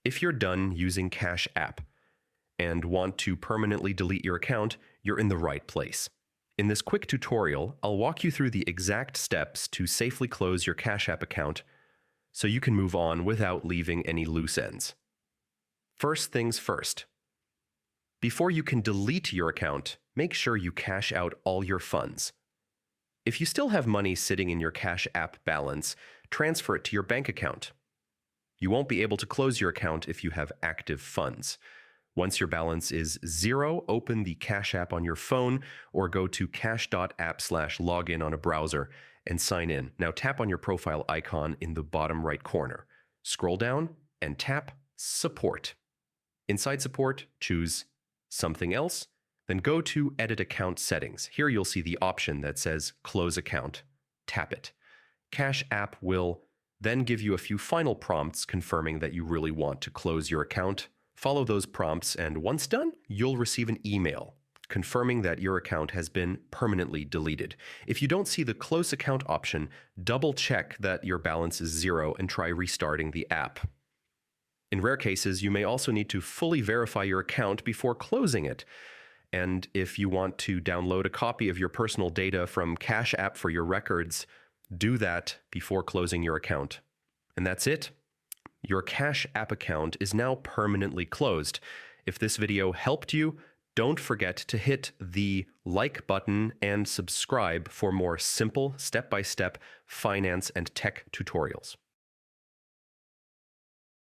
If you're done using Cash App and want to permanently delete your account, you're in the right place. In this quick tutorial, I'll walk you through the exact steps to safely close your Cash App account so you can move on without leaving any loose ends. First things first. Before you can delete your account, make sure you cash out all your funds. If you still have money sitting in your Cash App balance, transfer it to your bank account. You won't be able to close your account if you have active funds. Once your balance is zero, open the Cash App on your phone or go to cash.app/login on a browser and sign in. Now tap on your profile icon in the bottom right corner. Scroll down and tap Support. Inside Support, choose Something Else, then go to Edit Account Settings. Here you'll see the option that says Close Account. Tap it. Cash App will then give you a few final prompts confirming that you really want to close your account. Follow those prompts, and once done, you'll receive an email confirming that your account has been permanently deleted. If you don't see the Close Account option, double-check that your balance is zero and try restarting the app. In rare cases, you may also need to fully verify your account before closing it. And if you want to download a copy of your personal data from Cash App for your records, do that before closing your account. And that's it. Your Cash App account is now permanently closed. If this video helped you, don't forget to hit the like button and subscribe for more simple step-by-step finance and tech tutorials.